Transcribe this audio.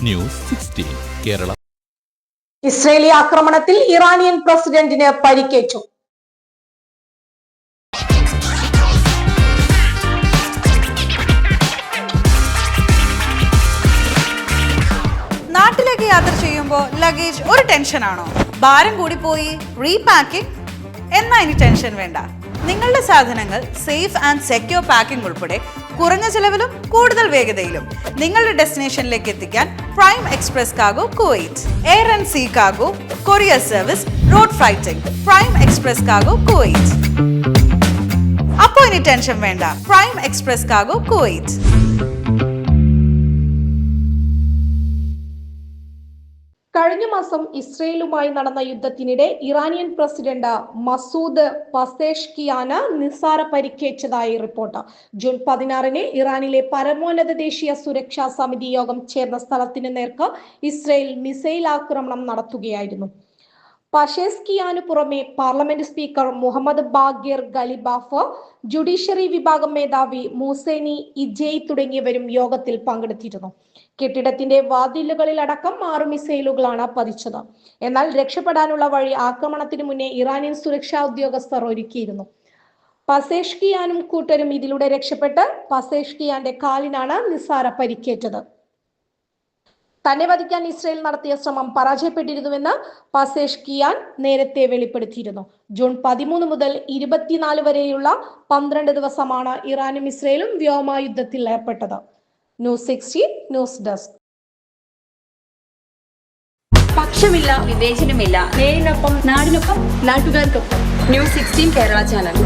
News 16 Kerala. Israeli ആക്രമണത്തിൽ Iranian പ്രസിഡന്റിന് പരിക്കേറ്റു. നാട്ടിലേക്ക് യാത്ര ചെയ്യുമ്പോൾ ലഗേജ് ഒരു ടെൻഷനാണോ? ഭാരം കൂടി പോയി റീപാക്കിംഗ് എന്നാ ഇനി ടെൻഷൻ വേണ്ട. നിങ്ങളുടെ സാധനങ്ങൾ സേഫ് ആൻഡ് സെക്യൂർ പാക്കിംഗ് ഉൾപ്പെടെ കുറഞ്ഞ ചെലവിലും കൂടുതൽ വേഗതയിലും നിങ്ങളുടെ ഡെസ്റ്റിനേഷനിലേക്ക് എത്തിക്കാൻ Prime Express Cargo Kuwait. Air and sea cargo, courier service, road freighting. Prime Express Cargo Kuwait. അപ്പോൾ ഇനി ടെൻഷൻ വേണ്ട. Prime Express Cargo Kuwait. കഴിഞ്ഞ മാസം ഇസ്രയേലുമായി നടന്ന യുദ്ധത്തിനിടെ ഇറാനിയൻ പ്രസിഡന്റ് മസൂദ് പസേഷ്കിയാന് നിസ്സാര പരിക്കേറ്റതായി റിപ്പോർട്ട്. ജൂൺ 16 ഇറാനിലെ പരമോന്നത ദേശീയ സുരക്ഷാ സമിതി യോഗം ചേർന്ന സ്ഥലത്തിന് നേർക്ക് ഇസ്രയേൽ മിസൈൽ ആക്രമണം നടത്തുകയായിരുന്നു. പഷേസ്കിയാനു പുറമെ parliament speaker Mohammad Bagher Ghalibaf, judiciary വിഭാഗം മേധാവി മൂസേനി ഇജയ് തുടങ്ങിയവരും യോഗത്തിൽ പങ്കെടുത്തിരുന്നു. കെട്ടിടത്തിന്റെ വാതിലുകളിലടക്കം 6 മിസൈലുകളാണ് പതിച്ചത്. എന്നാൽ രക്ഷപ്പെടാനുള്ള വഴി ആക്രമണത്തിന് മുന്നേ ഇറാനിയൻ സുരക്ഷാ ഉദ്യോഗസ്ഥർ ഒരുക്കിയിരുന്നു. പസേഷ്കിയാനും കൂട്ടരും ഇതിലൂടെ രക്ഷപ്പെട്ട് പസേഷ്കിയാന്റെ കാലിനാണ് നിസ്സാര പരിക്കേറ്റത്. തന്നെ വധിക്കാൻ ഇസ്രയേൽ നടത്തിയ ശ്രമം പരാജയപ്പെട്ടിരുന്നുവെന്ന് പസേഷ്കിയാൻ നേരത്തെ വെളിപ്പെടുത്തിയിരുന്നു. ജൂൺ 13 മുതൽ 24 വരെയുള്ള 12 ദിവസമാണ് ഇറാനും ഇസ്രയേലും വ്യോമയുദ്ധത്തിൽ ഏർപ്പെട്ടത്. News 16 news desk. പക്ഷമില്ല, വിവേചനമില്ല. നേരിനൊപ്പം, നാടിനൊപ്പം, നാട്ടുകാർക്കൊപ്പം. News 16 Kerala channel.